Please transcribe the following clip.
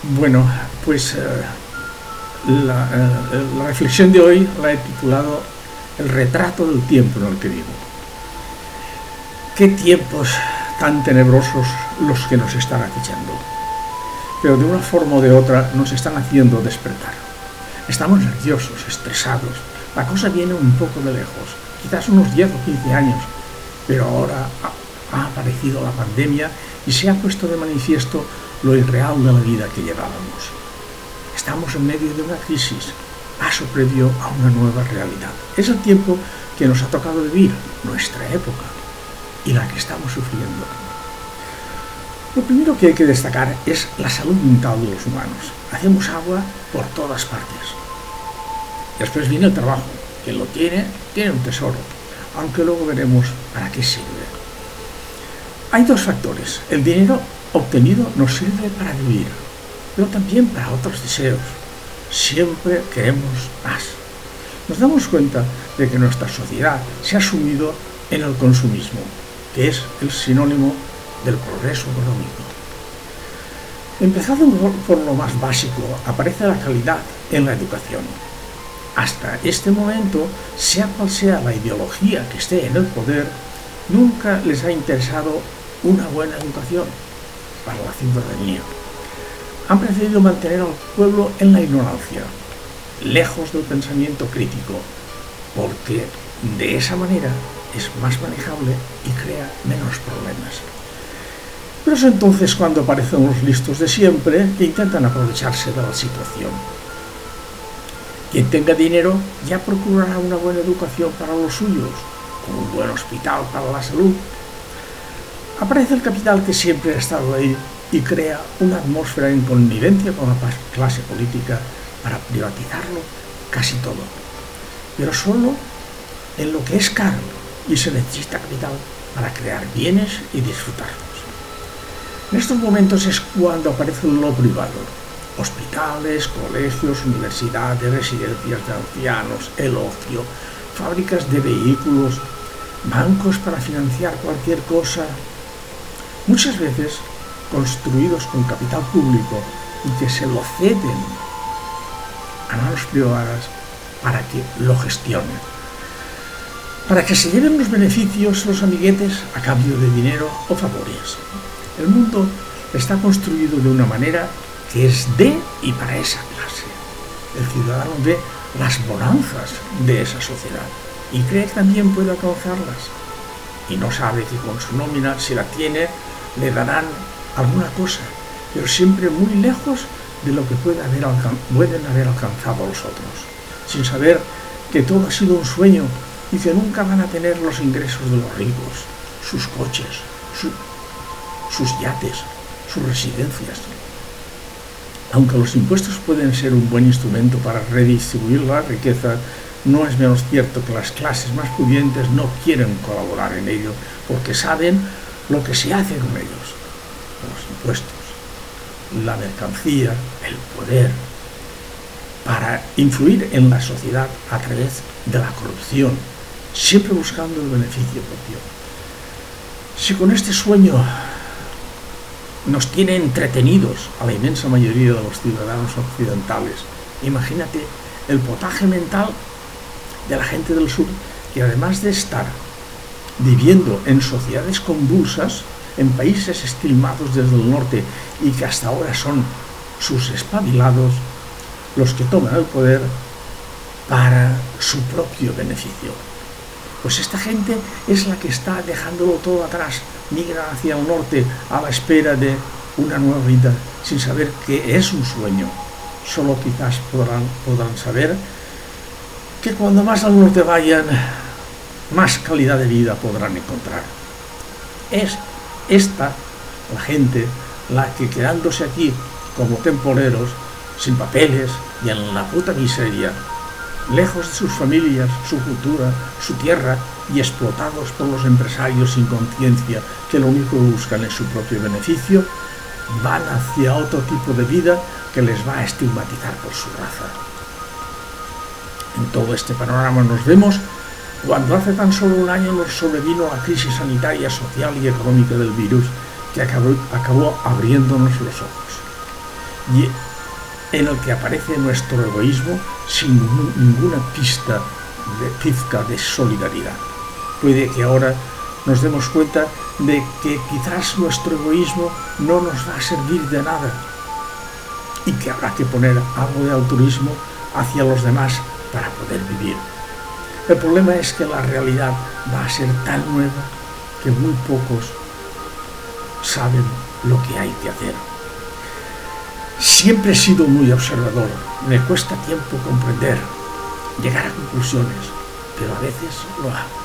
Bueno, pues la reflexión de hoy la he titulado El retrato del tiempo en el que vivo. Qué tiempos tan tenebrosos los que nos están acechando, pero de una forma o de otra nos están haciendo despertar. Estamos nerviosos, estresados, la cosa viene un poco de lejos, quizás unos 10 o 15 años, pero ahora ha aparecido la pandemia y se ha puesto de manifiesto lo irreal de la vida que llevábamos. Estamos en medio de una crisis, paso previo a una nueva realidad. Es el tiempo que nos ha tocado vivir, nuestra época, y la que estamos sufriendo. Lo primero que hay que destacar es la salud mental de los humanos. Hacemos agua por todas partes. Después viene el trabajo. Quien lo tiene un tesoro, aunque luego veremos para qué sirve. Hay dos factores. El dinero obtenido nos sirve para vivir, pero también para otros deseos. Siempre queremos más. Nos damos cuenta de que nuestra sociedad se ha sumido en el consumismo, que es el sinónimo del progreso económico. Empezando por lo más básico, aparece la calidad en la educación. Hasta este momento, sea cual sea la ideología que esté en el poder, nunca les ha interesado una buena educación para la ciudadanía. Han preferido mantener al pueblo en la ignorancia, lejos del pensamiento crítico, porque de esa manera es más manejable y crea menos problemas. Pero es entonces cuando aparecen los listos de siempre que intentan aprovecharse de la situación. Quien tenga dinero ya procurará una buena educación para los suyos, con un buen hospital para la salud. Aparece el capital que siempre ha estado ahí y crea una atmósfera en connivencia con la clase política para privatizarlo casi todo, pero solo en lo que es caro, y se necesita capital para crear bienes y disfrutarlos. En estos momentos es cuando aparece lo privado: hospitales, colegios, universidades, residencias de ancianos, el ocio, fábricas de vehículos, bancos para financiar cualquier cosa, muchas veces construidos con capital público y que se lo ceden a manos privadas para que lo gestionen, para que se lleven los beneficios los amiguetes a cambio de dinero o favores. El mundo está construido de una manera que es de y para esa clase. El ciudadano ve las bonanzas de esa sociedad y cree que también puede alcanzarlas, y no sabe que con su nómina, si la tiene, le darán alguna cosa, pero siempre muy lejos de lo que pueden haber alcanzado los otros, sin saber que todo ha sido un sueño y que nunca van a tener los ingresos de los ricos, sus coches, sus yates, sus residencias. Aunque los impuestos pueden ser un buen instrumento para redistribuir la riqueza, no es menos cierto que las clases más pudientes no quieren colaborar en ello porque saben lo que se hace con ellos: los impuestos, la mercancía, el poder, para influir en la sociedad a través de la corrupción, siempre buscando el beneficio propio. Si con este sueño nos tiene entretenidos a la inmensa mayoría de los ciudadanos occidentales, imagínate el potaje mental de la gente del sur, que además de estar viviendo en sociedades convulsas, en países esquilmados desde el norte y que hasta ahora son sus espabilados los que toman el poder para su propio beneficio. Pues esta gente es la que está dejándolo todo atrás, migra hacia el norte a la espera de una nueva vida, sin saber que es un sueño. Solo quizás podrán saber que cuando más al norte vayan, más calidad de vida podrán encontrar. Es esta la gente la que, quedándose aquí como temporeros, sin papeles y en la puta miseria, lejos de sus familias, su cultura, su tierra, y explotados por los empresarios sin conciencia que lo único que buscan es su propio beneficio, van hacia otro tipo de vida que les va a estigmatizar por su raza. En todo este panorama nos vemos cuando hace tan solo un año nos sobrevino la crisis sanitaria, social y económica del virus, que acabó abriéndonos los ojos. y en el que aparece nuestro egoísmo sin ninguna pizca de solidaridad. Puede que ahora nos demos cuenta de que quizás nuestro egoísmo no nos va a servir de nada y que habrá que poner algo de altruismo hacia los demás para poder vivir. El problema es que la realidad va a ser tan nueva que muy pocos saben lo que hay que hacer. Siempre he sido muy observador, me cuesta tiempo comprender, llegar a conclusiones, pero a veces lo hago.